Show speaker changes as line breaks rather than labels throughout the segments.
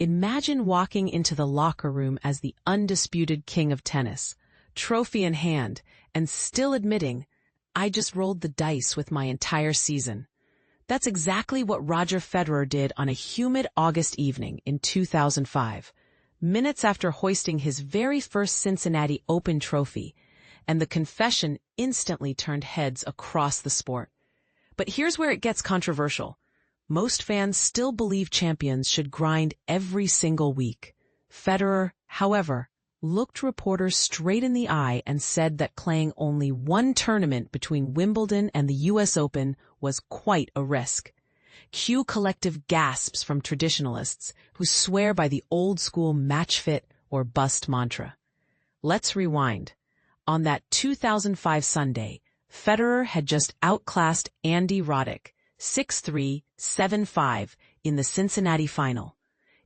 Imagine walking into the locker room as the undisputed king of tennis, trophy in hand, and still admitting, I just rolled the dice with my entire season. That's exactly what Roger Federer did on a humid August evening in 2005, minutes after hoisting his very first Cincinnati Open trophy, and the confession instantly turned heads across the sport. But here's where it gets controversial. Most fans still believe champions should grind every single week. Federer, however, looked reporters straight in the eye and said that playing only one tournament between Wimbledon and the U.S. Open was quite a risk. Cue collective gasps from traditionalists who swear by the old-school match fit or bust mantra. Let's rewind. On that 2005 Sunday, Federer had just outclassed Andy Roddick, 6-3, 7-5, in the Cincinnati final.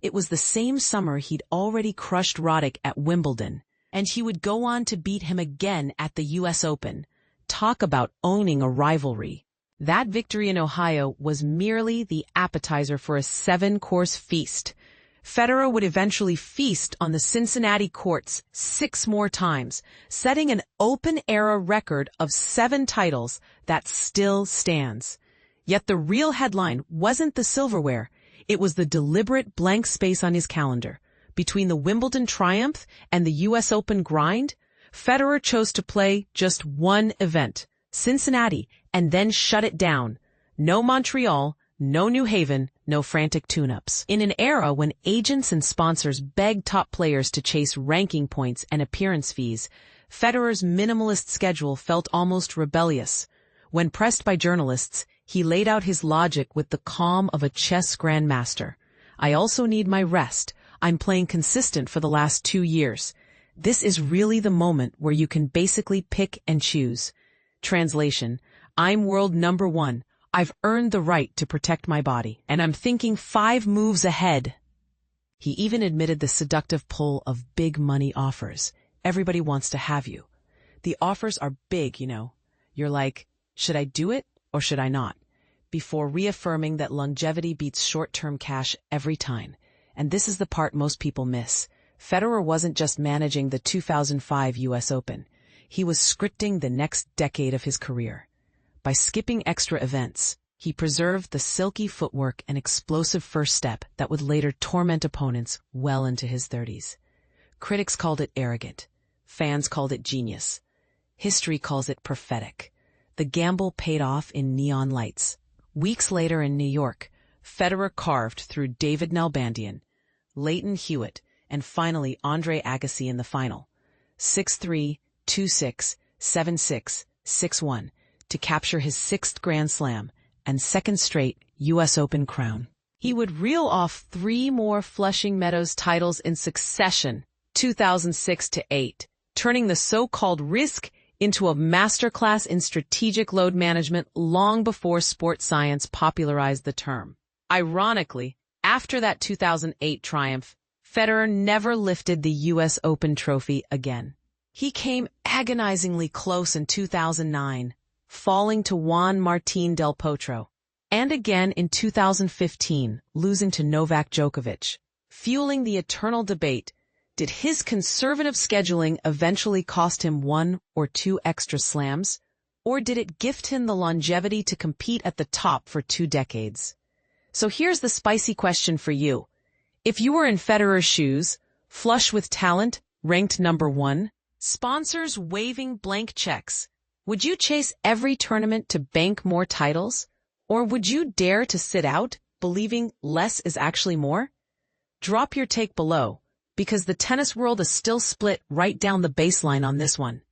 It was the same summer he'd already crushed Roddick at Wimbledon, and he would go on to beat him again at the U.S. Open. Talk about owning a rivalry. That victory in Ohio was merely the appetizer for a 7-course feast. Federer would eventually feast on the Cincinnati courts 6 more times, setting an Open-era record of 7 titles that still stands. Yet the real headline wasn't the silverware. It was the deliberate blank space on his calendar. Between the Wimbledon triumph and the U.S. Open grind, Federer chose to play just one event, Cincinnati, and then shut it down. No Montreal, no New Haven, no frantic tune-ups. In an era when agents and sponsors begged top players to chase ranking points and appearance fees, Federer's minimalist schedule felt almost rebellious. When pressed by journalists, he laid out his logic with the calm of a chess grandmaster. I also need my rest. I'm playing consistent for the last 2 years. This is really the moment where you can basically pick and choose. Translation: I'm world number 1. I've earned the right to protect my body, and I'm thinking 5 moves ahead. He even admitted the seductive pull of big money offers. Everybody wants to have you. The offers are big, you know. You're like, should I do it or should I not? Before reaffirming that longevity beats short-term cash every time. And this is the part most people miss. Federer wasn't just managing the 2005 U.S. Open. He was scripting the next decade of his career. By skipping extra events, he preserved the silky footwork and explosive first step that would later torment opponents well into his 30s. Critics called it arrogant. Fans called it genius. History calls it prophetic. The gamble paid off in neon lights. Weeks later in New York, Federer carved through David Nalbandian, Lleyton Hewitt, and finally Andre Agassi in the final. 6-3, 2-6, 7-6, 6-1 to capture his 6th Grand Slam and 2nd straight U.S. Open crown. He would reel off 3 more Flushing Meadows titles in succession, 2006-8, turning the so-called risk into a masterclass in strategic load management long before sports science popularized the term. Ironically, after that 2008 triumph, Federer never lifted the U.S. Open trophy again. He came agonizingly close in 2009, falling to Juan Martín del Potro, and again in 2015, losing to Novak Djokovic. Fueling the eternal debate, did his conservative scheduling eventually cost him 1 or 2 extra slams, or did it gift him the longevity to compete at the top for 2 decades? So here's the spicy question for you. If you were in Federer's shoes, flush with talent, ranked number 1, sponsors waving blank checks, would you chase every tournament to bank more titles? Or would you dare to sit out, believing less is actually more? Drop your take below, because the tennis world is still split right down the baseline on this one.